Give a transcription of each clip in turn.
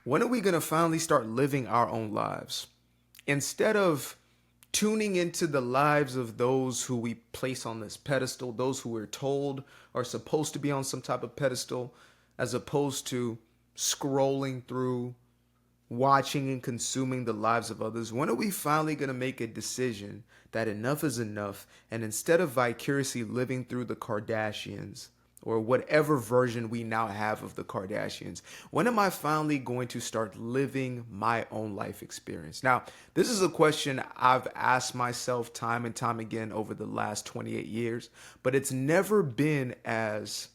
When are we going to finally start living our own lives? Instead of tuning into the lives of those who we place on this pedestal, those who we're told are supposed to be on some type of pedestal, as opposed to scrolling through, watching and consuming the lives of others, when are we finally going to make a decision that enough is enough? And instead of vicariously living through the Kardashians or whatever version we now have of the Kardashians, when am I finally going to start living my own life experience? Now, this is a question I've asked myself time and time again over the last 28 years, but it's never been as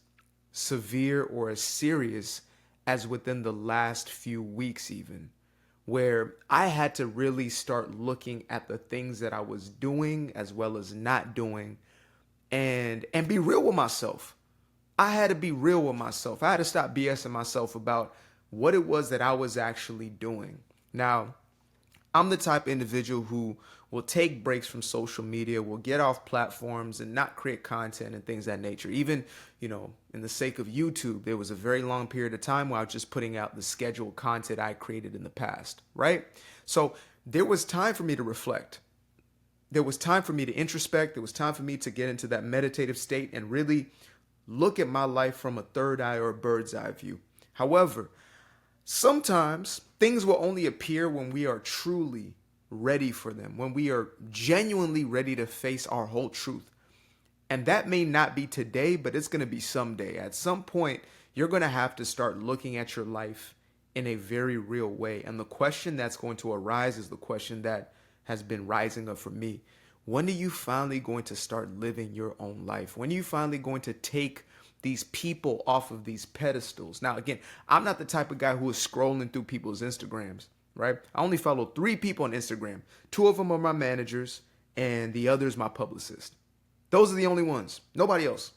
severe or as serious as within the last few weeks, even, where I had to really start looking at the things that I was doing as well as not doing, and be real with myself. I had to be real with myself. I had to stop BSing myself about what it was that I was actually doing. Now, I'm the type of individual who will take breaks from social media, will get off platforms and not create content and things of that nature. Even, in the sake of YouTube, there was a very long period of time where I was just putting out the scheduled content I created in the past, right? So there was time for me to reflect. There was time for me to introspect. There was time for me to get into that meditative state and really look at my life from a third eye or a bird's eye view. However, sometimes things will only appear when we are truly ready for them, when we are genuinely ready to face our whole truth. And that may not be today, but it's going to be someday. At some point, you're going to have to start looking at your life in a very real way. And the question that's going to arise is the question that has been rising up for me. When are you finally going to start living your own life? When are you finally going to take these people off of these pedestals? Now, again, I'm not the type of guy who is scrolling through people's Instagrams, right? I only follow 3 people on Instagram. 2 of them are my managers and the other is my publicist. Those are the only ones. Nobody else.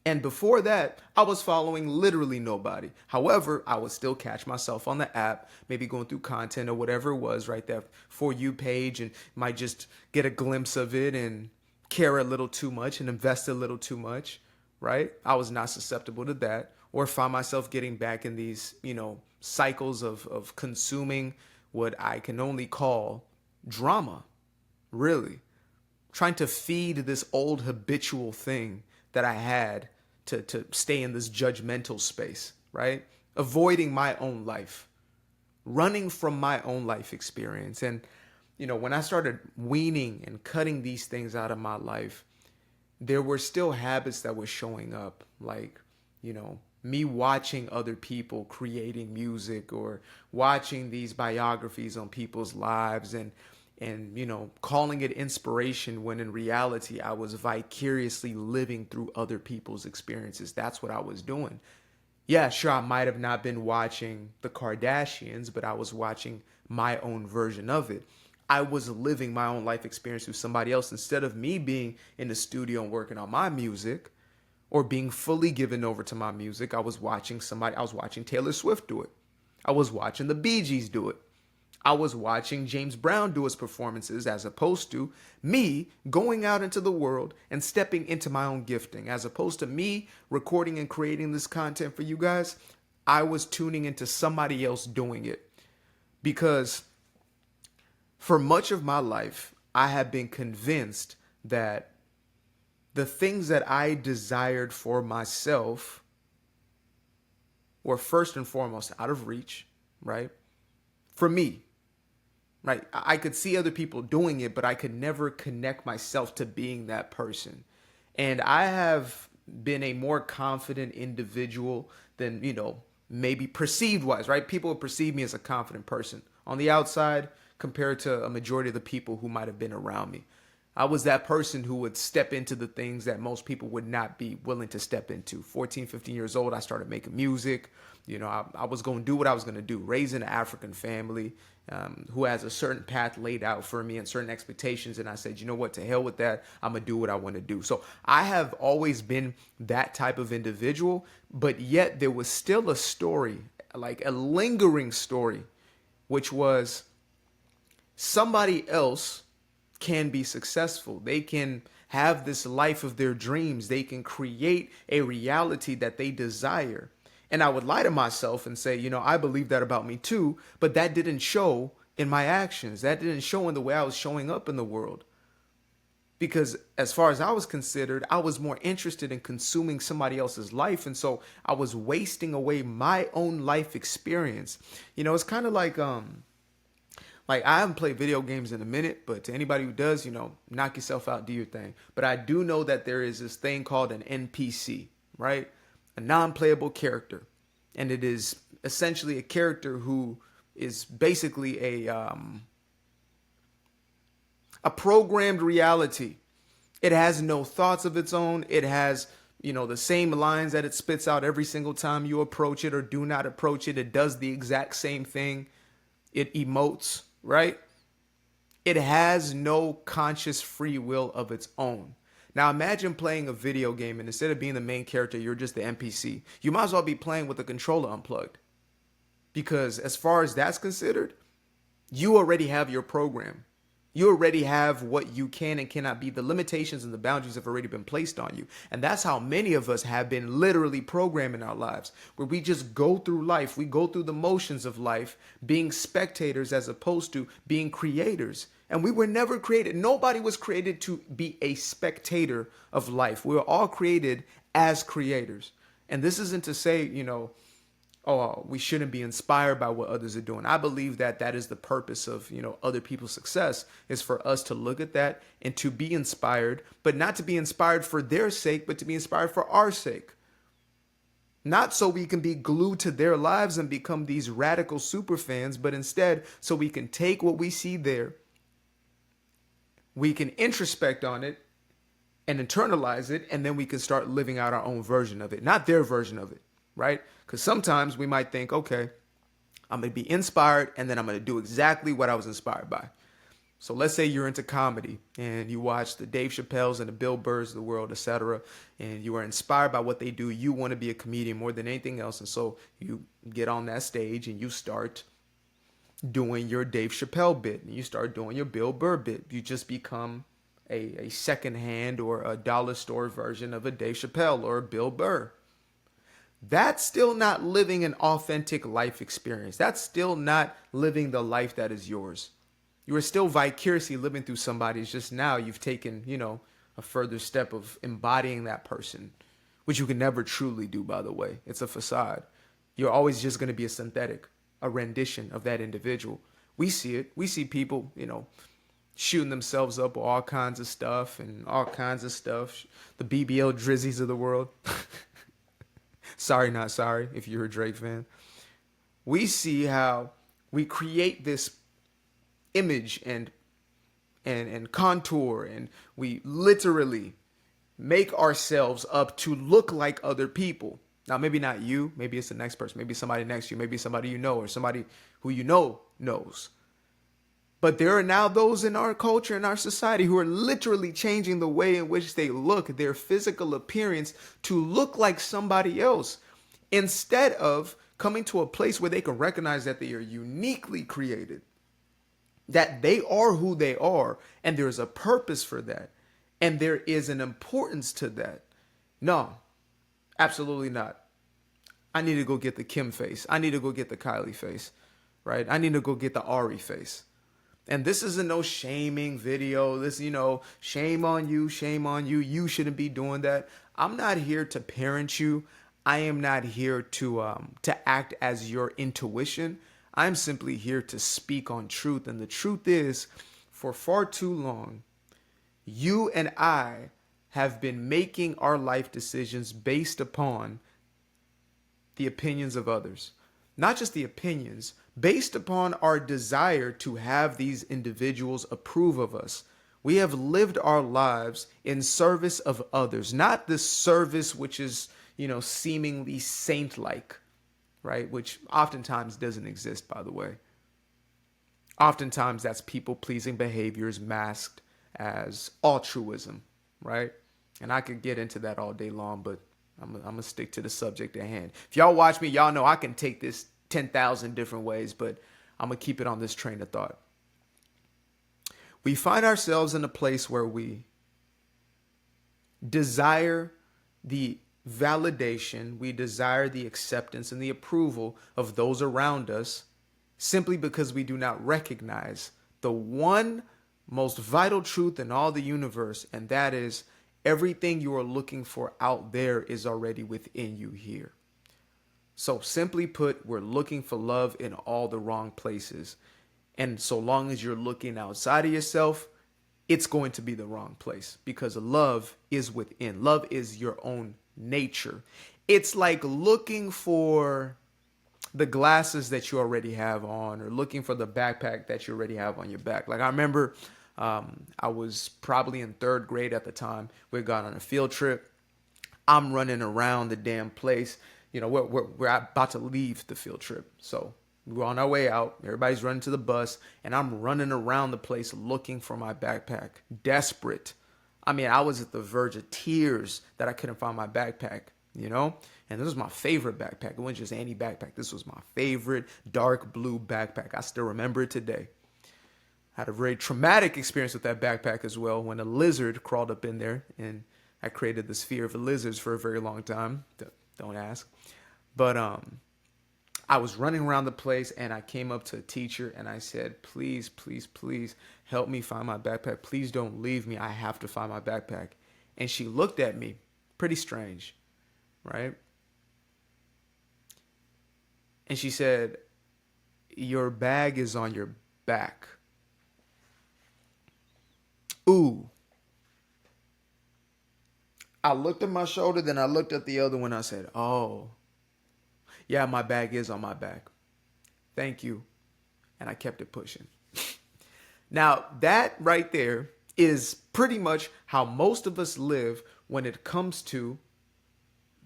And before that, I was following literally nobody. However, I would still catch myself on the app, maybe going through content or whatever it was, right? That For You page, and might just get a glimpse of it and care a little too much and invest a little too much, right? I was not susceptible to that, or find myself getting back in these, cycles of consuming what I can only call drama, really. Trying to feed this old habitual thing that I had to stay in this judgmental space, right? Avoiding my own life, running from my own life experience. And, when I started weaning and cutting these things out of my life, there were still habits that were showing up, like, me watching other people creating music or watching these biographies on people's lives and calling it inspiration when in reality I was vicariously living through other people's experiences. That's what I was doing. Yeah, sure, I might have not been watching the Kardashians, but I was watching my own version of it. I was living my own life experience through somebody else. Instead of me being in the studio and working on my music or being fully given over to my music, I was watching Taylor Swift do it. I was watching the Bee Gees do it. I was watching James Brown do his performances, as opposed to me going out into the world and stepping into my own gifting. As opposed to me recording and creating this content for you guys, I was tuning into somebody else doing it. Because for much of my life, I have been convinced that the things that I desired for myself were first and foremost out of reach, right? For me. Right. I could see other people doing it, but I could never connect myself to being that person. And I have been a more confident individual than, maybe perceived wise, right? People would perceive me as a confident person on the outside compared to a majority of the people who might have been around me. I was that person who would step into the things that most people would not be willing to step into. 14, 15 years old, I started making music. I was going to do what I was going to do, raise an African family who has a certain path laid out for me and certain expectations. And I said, you know what, to hell with that. I'm going to do what I want to do. So I have always been that type of individual, but yet there was still a story, like a lingering story, which was somebody else can be successful. They can have this life of their dreams. They can create a reality that they desire. And I would lie to myself and say, I believe that about me too, but that didn't show in my actions. That didn't show in the way I was showing up in the world. Because as far as I was considered, I was more interested in consuming somebody else's life. And so I was wasting away my own life experience. It's kind of like I haven't played video games in a minute, but to anybody who does, knock yourself out, do your thing. But I do know that there is this thing called an NPC, right? A non-playable character. And it is essentially a character who is basically a programmed reality. It has no thoughts of its own. It has, the same lines that it spits out every single time you approach it or do not approach it. It does the exact same thing. It emotes, right? It has no conscious free will of its own. Now imagine playing a video game and instead of being the main character, you're just the NPC. You might as well be playing with the controller unplugged. Because as far as that's considered, you already have your program. You already have what you can and cannot be. The limitations and the boundaries have already been placed on you. And that's how many of us have been literally programming our lives, where we just go through life. We go through the motions of life, being spectators as opposed to being creators. And we were never created. Nobody was created to be a spectator of life. We were all created as creators. And this isn't to say, we shouldn't be inspired by what others are doing. I believe that that is the purpose of, other people's success is for us to look at that and to be inspired, but not to be inspired for their sake, but to be inspired for our sake. Not so we can be glued to their lives and become these radical super fans, but instead so we can take what we see there, we can introspect on it and internalize it, and then we can start living out our own version of it, not their version of it. Right? Because sometimes we might think, okay, I'm going to be inspired and then I'm going to do exactly what I was inspired by. So let's say you're into comedy and you watch the Dave Chappelle's and the Bill Burrs of the world, etc. And you are inspired by what they do. You want to be a comedian more than anything else. And so you get on that stage and you start doing your Dave Chappelle bit and you start doing your Bill Burr bit. You just become a secondhand or a dollar store version of a Dave Chappelle or a Bill Burr. That's still not living an authentic life experience. That's still not living the life that is yours. You are still vicariously living through somebody. It's just now you've taken, a further step of embodying that person, which you can never truly do, by the way. It's a facade. You're always just going to be a synthetic, a rendition of that individual. We see it. We see people, shooting themselves up with all kinds of stuff and all kinds of stuff. The BBL Drizzies of the world. Sorry, not sorry, if you're a Drake fan. We see how we create this image and contour, and we literally make ourselves up to look like other people. Now, maybe not you. Maybe it's the next person. Maybe somebody next to you. Maybe somebody you know or somebody who you know knows. But there are now those in our culture, in our society, who are literally changing the way in which they look, their physical appearance, to look like somebody else, instead of coming to a place where they can recognize that they are uniquely created, that they are who they are, and there's a purpose for that, and there is an importance to that. No, absolutely not. I need to go get the Kim face. I need to go get the Kylie face, right? I need to go get the Ari face. And this isn't no shaming video. This, shame on you, shame on you. You shouldn't be doing that. I'm not here to parent you. I am not here to act as your intuition. I'm simply here to speak on truth. And the truth is, for far too long, you and I have been making our life decisions based upon the opinions of others. Not just the opinions, based upon our desire to have these individuals approve of us. We have lived our lives in service of others, not this service which is, seemingly saint-like, right? Which oftentimes doesn't exist, by the way. Oftentimes that's people-pleasing behaviors masked as altruism, right? And I could get into that all day long, but I'm going to stick to the subject at hand. If y'all watch me, y'all know I can take this 10,000 different ways, but I'm going to keep it on this train of thought. We find ourselves in a place where we desire the validation, we desire the acceptance and the approval of those around us simply because we do not recognize the one most vital truth in all the universe, and that is everything you are looking for out there is already within you here. So simply put, we're looking for love in all the wrong places. And so long as you're looking outside of yourself, it's going to be the wrong place, because love is within. Love is your own nature. It's like looking for the glasses that you already have on, or looking for the backpack that you already have on your back. Like I remember I was probably in third grade at the time. We got on a field trip. I'm running around the damn place. You know, we're about to leave the field trip. So we're on our way out. Everybody's running to the bus, and I'm running around the place looking for my backpack, desperate. I mean, I was at the verge of tears that I couldn't find my backpack, you know? And this was my favorite backpack. It wasn't just any backpack. This was my favorite dark blue backpack. I still remember it today. Had a very traumatic experience with that backpack as well, when a lizard crawled up in there, and I created this fear of lizards for a very long time. Don't ask. But I was running around the place, and I came up to a teacher and I said, please, please, please help me find my backpack. Please don't leave me. I have to find my backpack. And she looked at me pretty strange, right? And she said, your bag is on your back. Ooh. I looked at my shoulder, then I looked at the other one. I said, oh, yeah, my bag is on my back. Thank you. And I kept it pushing. Now, that right there is pretty much how most of us live when it comes to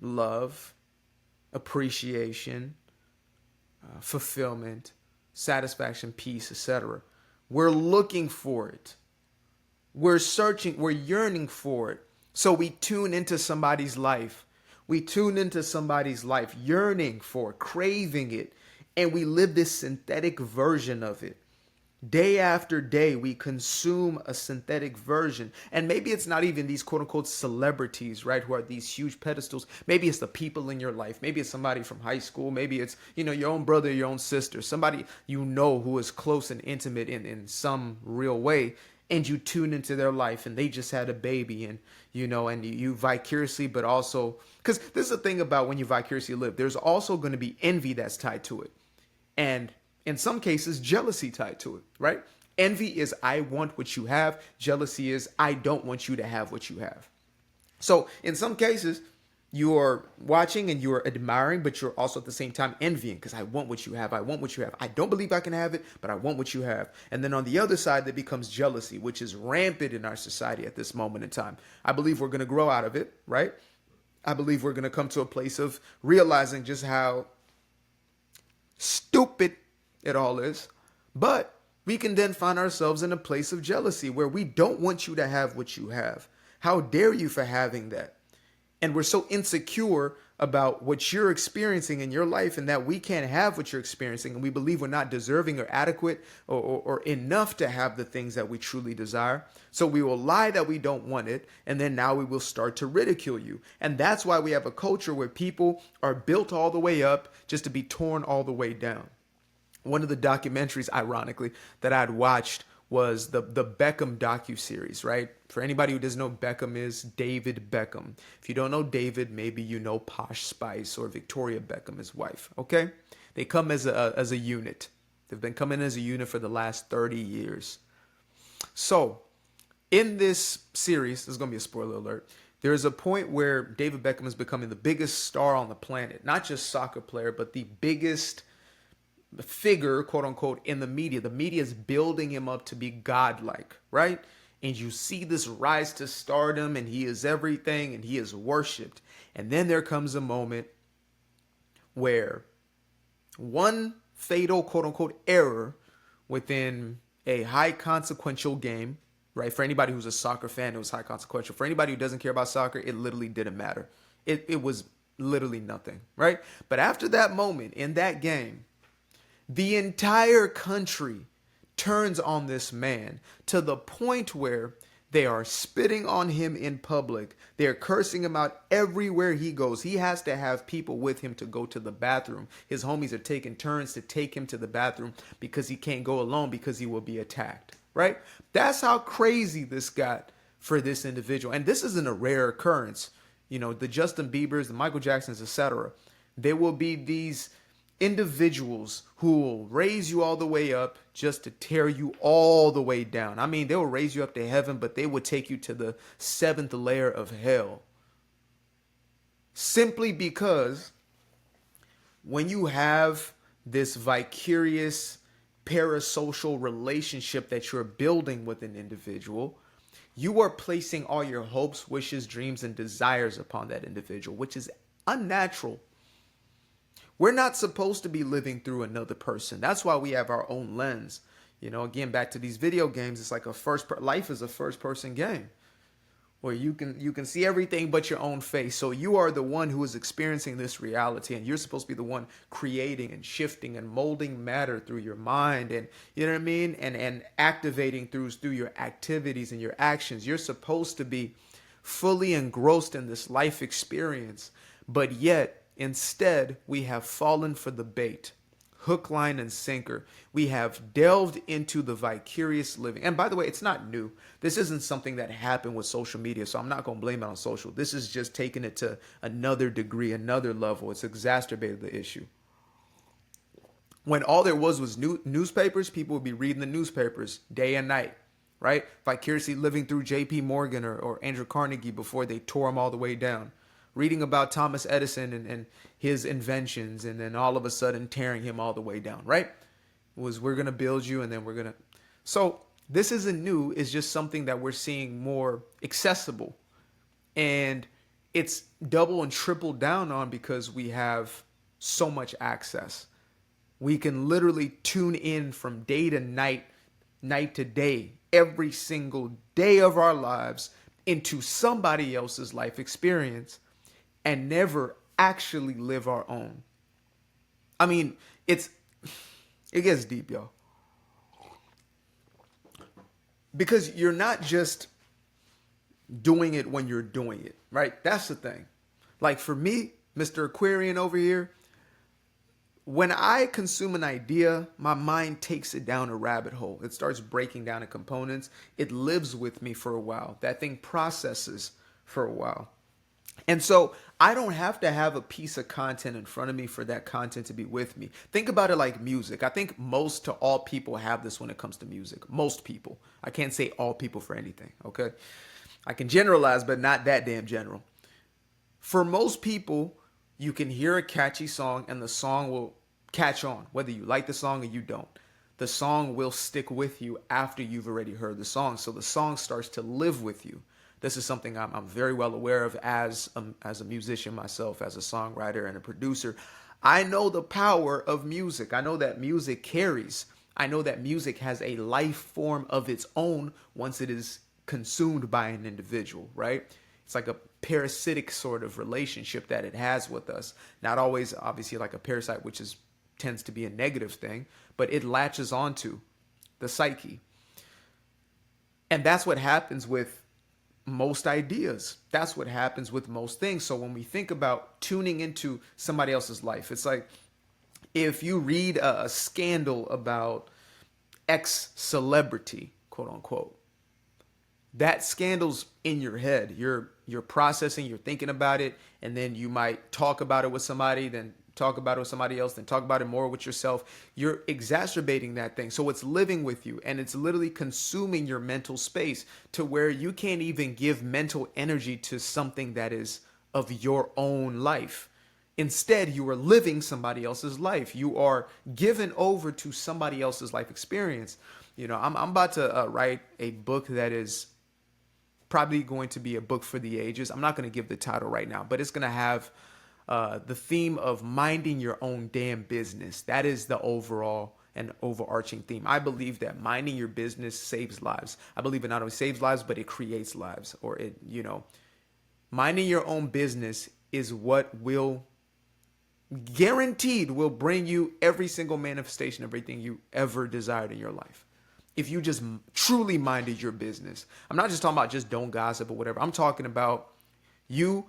love, appreciation, fulfillment, satisfaction, peace, etc. We're looking for it. We're searching, we're yearning for it. So we tune into somebody's life. We tune into somebody's life, yearning for it, craving it, and we live this synthetic version of it. Day after day, we consume a synthetic version. And maybe it's not even these quote unquote celebrities, right, who are these huge pedestals. Maybe it's the people in your life. Maybe it's somebody from high school. Maybe it's, you know, your own brother, your own sister, somebody you know who is close and intimate in some real way. And you tune into their life, and they just had a baby, and you know, and you vicariously, but also, because this is the thing about when you vicariously live, there's also going to be envy that's tied to it, and in some cases, jealousy tied to it, right? Envy is I want what you have. Jealousy is I don't want you to have what you have. So in some cases, you're watching and you're admiring, but you're also at the same time envying, because I want what you have. I want what you have. I don't believe I can have it, but I want what you have. And then on the other side, that becomes jealousy, which is rampant in our society at this moment in time. I believe we're going to grow out of it, right? I believe we're going to come to a place of realizing just how stupid it all is. But we can then find ourselves in a place of jealousy where we don't want you to have what you have. How dare you for having that? And we're so insecure about what you're experiencing in your life, and that we can't have what you're experiencing, and we believe we're not deserving or adequate or enough to have the things that we truly desire. So we will lie that we don't want it, and then now we will start to ridicule you. And that's why we have a culture where people are built all the way up just to be torn all the way down. One of the documentaries, ironically, that I'd watched was the Beckham docuseries, right? For anybody who doesn't know, Beckham is David Beckham. If you don't know David, maybe you know Posh Spice or Victoria Beckham, his wife, okay? They come as a unit. They've been coming as a unit for the last 30 years. So in this series, this is going to be a spoiler alert, there's a point where David Beckham is becoming the biggest star on the planet, not just soccer player, but the biggest figure, quote unquote, in the media. The media is building him up to be godlike, right? And you see this rise to stardom, and he is everything, and he is worshipped. And then there comes a moment where one fatal, quote unquote, error within a high consequential game, right? For anybody who's a soccer fan, it was high consequential. For anybody who doesn't care about soccer, it literally didn't matter. It was literally nothing, right? But after that moment in that game, the entire country turns on this man to the point where They are spitting on him in public. They're cursing him out everywhere he goes. He has to have people with him to go to the bathroom. His homies are taking turns to take him to the bathroom because he can't go alone because he will be attacked, right? That's how crazy this got for this individual. And this isn't a rare occurrence. You know, the Justin Biebers, the Michael Jacksons, etc. There will be these individuals who will raise you all the way up just to tear you all the way down. I mean, they will raise you up to heaven, but they will take you to the seventh layer of hell. Simply because when you have this vicarious parasocial relationship that you're building with an individual, you are placing all your hopes, wishes, dreams, and desires upon that individual, which is unnatural. We're not supposed to be living through another person. That's why we have our own lens. You know, again, back to these video games, it's like life is a first person game where you can see everything but your own face. So you are the one who is experiencing this reality, and you're supposed to be the one creating and shifting and molding matter through your mind, and you know what I mean, and activating through your activities and your actions. You're supposed to be fully engrossed in this life experience, but yet instead, we have fallen for the bait, hook, line, and sinker. We have delved into the vicarious living. And by the way, it's not new. This isn't something that happened with social media, so I'm not going to blame it on social. This is just taking it to another degree, another level. It's exacerbated the issue. When all there was newspapers, people would be reading the newspapers day and night, right? Vicariously living through J.P. Morgan or Andrew Carnegie before they tore him all the way down. Reading about Thomas Edison and his inventions, and then all of a sudden tearing him all the way down, right? We're going to build you, and then we're going to... So this isn't new. It's just something that we're seeing more accessible. And it's double and triple down on because we have so much access. We can literally tune in from day to night, night to day, every single day of our lives into somebody else's life experience, and never actually live our own. I mean, it gets deep, y'all. Because you're not just doing it when you're doing it, right? That's the thing. Like for me, Mr. Aquarian over here, when I consume an idea, my mind takes it down a rabbit hole. It starts breaking down in components. It lives with me for a while. That thing processes for a while. And so I don't have to have a piece of content in front of me for that content to be with me. Think about it like music. I think most to all people have this when it comes to music. Most people. I can't say all people for anything, okay? I can generalize, but not that damn general. For most people, you can hear a catchy song and the song will catch on, whether you like the song or you don't. The song will stick with you after you've already heard the song. So the song starts to live with you. This is something I'm very well aware of as a musician myself, as a songwriter and a producer. I know the power of music. I know that music carries. I know that music has a life form of its own once it is consumed by an individual, right? It's like a parasitic sort of relationship that it has with us. Not always, obviously, like a parasite, which tends to be a negative thing, but it latches onto the psyche. And that's what happens with most ideas. That's what happens with most things. So when we think about tuning into somebody else's life, it's like if you read a scandal about X celebrity, quote unquote, that scandal's in your head. You're processing, you're thinking about it, and then you might talk about it with somebody, then talk about it with somebody else, then talk about it more with yourself. You're exacerbating that thing. So it's living with you, and it's literally consuming your mental space to where you can't even give mental energy to something that is of your own life. Instead, you are living somebody else's life. You are given over to somebody else's life experience. You know, I'm about to write a book that is probably going to be a book for the ages. I'm not going to give the title right now, but it's going to have the theme of minding your own damn business. That is the overall and overarching theme. I believe that minding your business saves lives. I believe it not only saves lives, but it creates lives. Or it, you know, minding your own business is what will guaranteed will bring you every single manifestation, everything you ever desired in your life. if you just truly minded your business. I'm not just talking about just don't gossip or whatever. I'm talking about you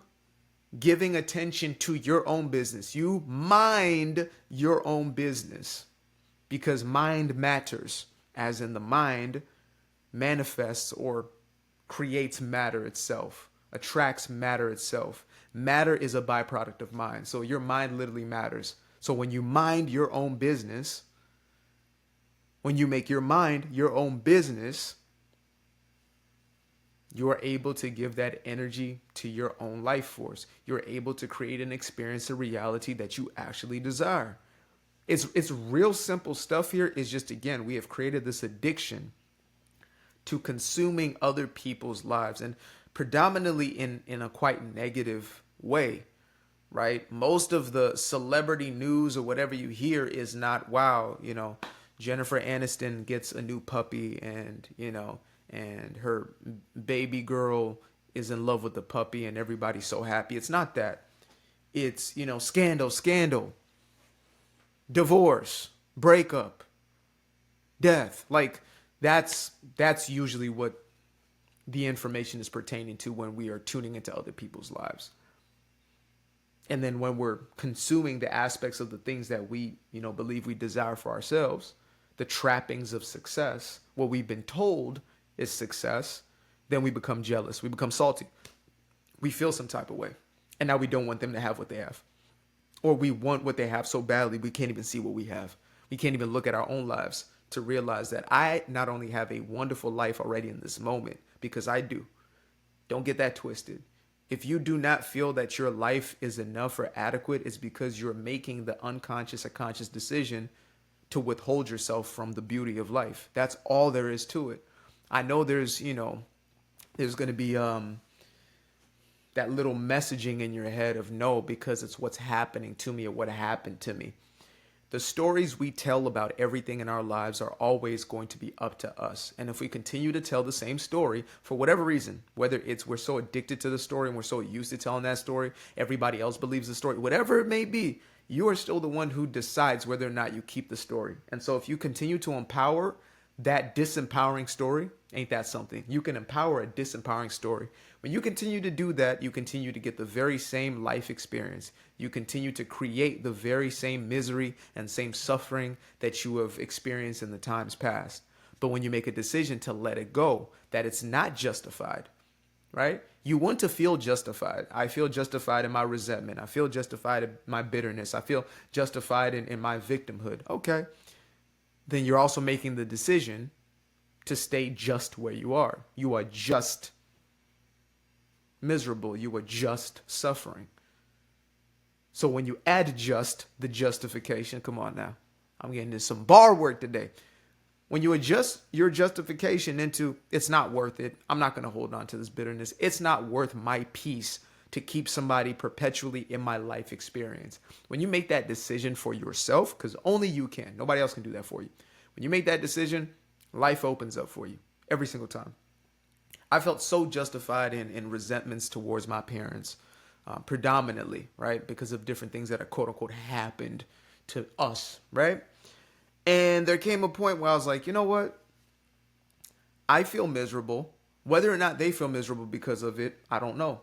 giving attention to your own business. You mind your own business because mind matters, as in the mind manifests or creates matter itself, attracts matter itself. Matter is a byproduct of mind. So your mind literally matters. So when you mind your own business, when you make your mind your own business, you are able to give that energy to your own life force. You're able to create and experience a reality that you actually desire. It's real simple stuff here. It's just, again, we have created this addiction to consuming other people's lives, and predominantly in a quite negative way, right? Most of the celebrity news or whatever you hear is not, wow, Jennifer Aniston gets a new puppy and, and her baby girl is in love with the puppy and everybody's so happy. It's not that. It's, scandal, divorce, breakup, death. Like that's usually what the information is pertaining to when we are tuning into other people's lives. And then when we're consuming the aspects of the things that we, believe we desire for ourselves, the trappings of success, what we've been told is success, then we become jealous. We become salty. We feel some type of way. And now we don't want them to have what they have. Or we want what they have so badly, we can't even see what we have. We can't even look at our own lives to realize that I not only have a wonderful life already in this moment, because I do. Don't get that twisted. If you do not feel that your life is enough or adequate, it's because you're making the unconscious or conscious decision to withhold yourself from the beauty of life. That's all there is to it. I know there's going to be that little messaging in your head of no, because it's what's happening to me or what happened to me. The stories we tell about everything in our lives are always going to be up to us. And if we continue to tell the same story for whatever reason, whether it's we're so addicted to the story and we're so used to telling that story, everybody else believes the story, whatever it may be, you are still the one who decides whether or not you keep the story. And so if you continue to empower that disempowering story, ain't that something? You can empower a disempowering story. When you continue to do that, you continue to get the very same life experience. You continue to create the very same misery and same suffering that you have experienced in the times past. But when you make a decision to let it go, that it's not justified, right? You want to feel justified. I feel justified in my resentment. I feel justified in my bitterness. I feel justified in my victimhood. Okay. Then you're also making the decision to stay just where you are. You are just miserable. You are just suffering. So when you add just the justification, come on now, I'm getting into some bar work today. When you adjust your justification into it's not worth it, I'm not going to hold on to this bitterness. It's not worth my peace to keep somebody perpetually in my life experience. When you make that decision for yourself, because only you can, nobody else can do that for you. When you make that decision, life opens up for you every single time. I felt so justified in resentments towards my parents, predominantly, right? Because of different things that are quote unquote happened to us, right? And there came a point where I was like, you know what? I feel miserable. Whether or not they feel miserable because of it, I don't know.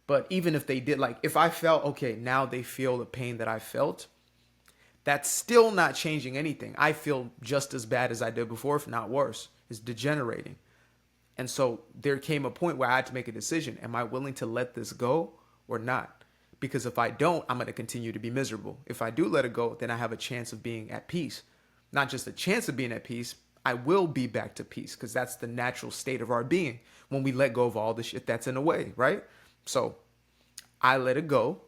But even if they did, like if I felt, okay, now they feel the pain that I felt, that's still not changing anything. I feel just as bad as I did before, if not worse. It's degenerating. And so there came a point where I had to make a decision. Am I willing to let this go or not? Because if I don't, I'm going to continue to be miserable. If I do let it go, then I have a chance of being at peace. Not just a chance of being at peace, I will be back to peace because that's the natural state of our being when we let go of all the shit that's in the way, right? So I let it go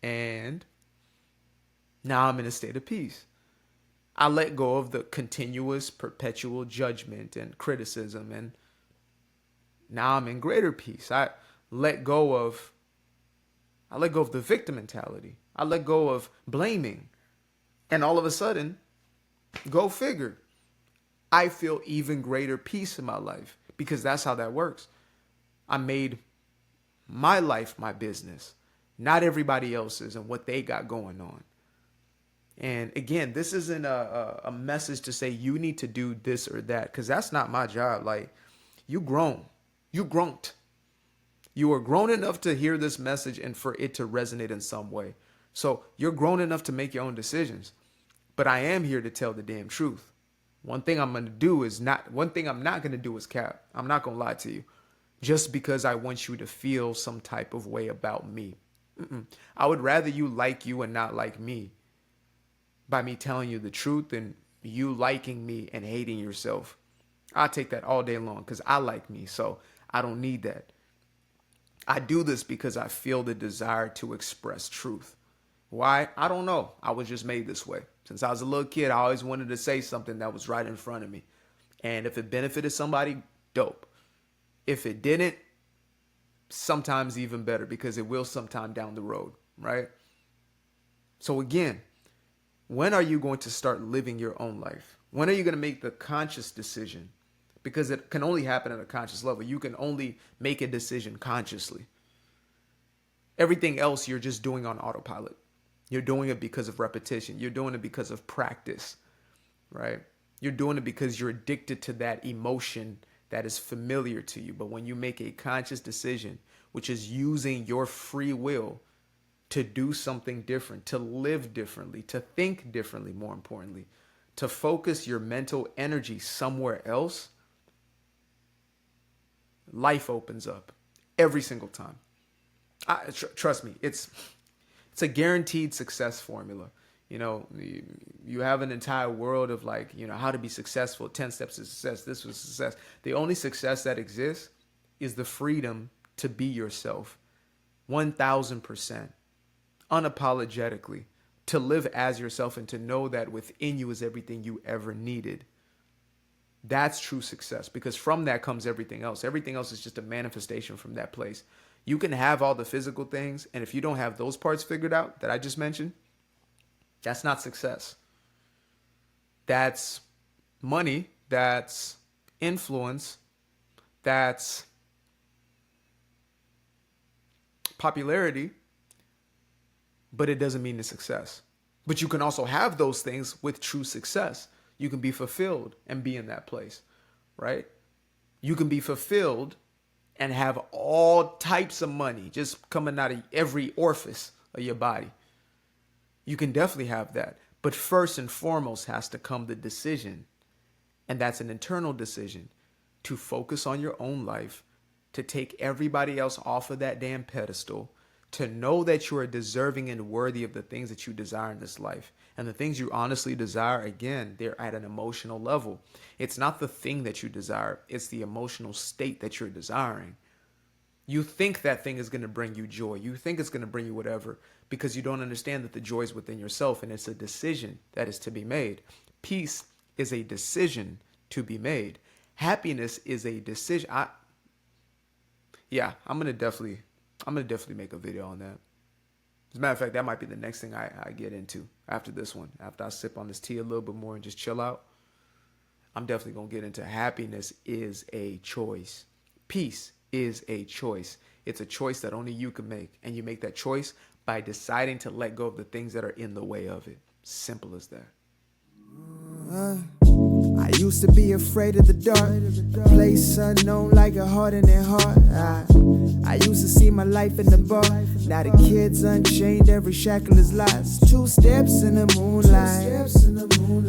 and now I'm in a state of peace. I let go of the continuous, perpetual judgment and criticism, and now I'm in greater peace. I let go of the victim mentality. I let go of blaming. And all of a sudden, go figure, I feel even greater peace in my life because that's how that works. I made my life my business, not everybody else's and what they got going on. And again, this isn't a message to say you need to do this or that, because that's not my job. Like, you grown. You grown. You are grown enough to hear this message and for it to resonate in some way. So you're grown enough to make your own decisions. But I am here to tell the damn truth. One thing I'm not going to do is cap. I'm not going to lie to you. Just because I want you to feel some type of way about me. I would rather you like you and not like me by me telling you the truth than you liking me and hating yourself. I'll take that all day long because I like me. So I don't need that. I do this because I feel the desire to express truth. Why? I don't know. I was just made this way. Since I was a little kid, I always wanted to say something that was right in front of me. And if it benefited somebody, dope. If it didn't, sometimes even better, because it will sometime down the road, right? So again, when are you going to start living your own life? When are you going to make the conscious decision? Because it can only happen at a conscious level. You can only make a decision consciously. Everything else you're just doing on autopilot. You're doing it because of repetition. You're doing it because of practice, right? You're doing it because you're addicted to that emotion that is familiar to you. But when you make a conscious decision, which is using your free will to do something different, to live differently, to think differently, more importantly, to focus your mental energy somewhere else, life opens up every single time. Trust me, it's a guaranteed success formula. You know, you have an entire world of like, you know, how to be successful, 10 steps to success, this was success. The only success that exists is the freedom to be yourself 1000%, unapologetically, to live as yourself and to know that within you is everything you ever needed. That's true success, because from that comes everything else. Everything else is just a manifestation from that place. You can have all the physical things, and if you don't have those parts figured out that I just mentioned, that's not success. That's money, that's influence, that's popularity, but it doesn't mean it's success. But you can also have those things with true success. You can be fulfilled and be in that place, right? You can be fulfilled and have all types of money just coming out of every orifice of your body. You can definitely have that. But first and foremost has to come the decision. And that's an internal decision to focus on your own life, to take everybody else off of that damn pedestal, to know that you are deserving and worthy of the things that you desire in this life. And the things you honestly desire, again, they're at an emotional level. It's not the thing that you desire. It's the emotional state that you're desiring. You think that thing is going to bring you joy. You think it's going to bring you whatever, because you don't understand that the joy is within yourself, and it's a decision that is to be made. Peace is a decision to be made. Happiness is a decision. I'm gonna definitely make a video on that. As a matter of fact, that might be the next thing I get into after this one. After I sip on this tea a little bit more and just chill out, I'm definitely gonna get into happiness is a choice. Peace is a choice. It's a choice that only you can make. And you make that choice by deciding to let go of the things that are in the way of it. Simple as that. I used to be afraid of the dark, a place unknown like a heart in their heart. I used to see my life in the bar. Now the kids unchained, every shackle is lost. 2 steps in the moonlight,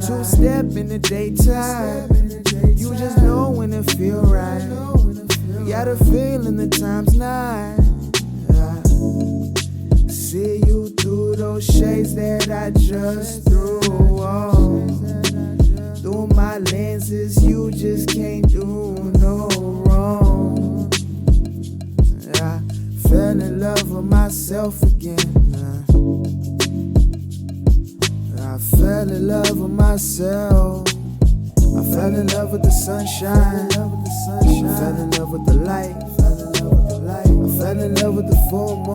2 step in the daytime. You just know when it feel right. You got a feeling the time's not. See you through those shades that I just threw on. Through my lenses, you just can't do no wrong. I fell in love with myself again. I fell in love with myself. I fell in love with the sunshine. I fell in love with the light. I fell in love with the full moon.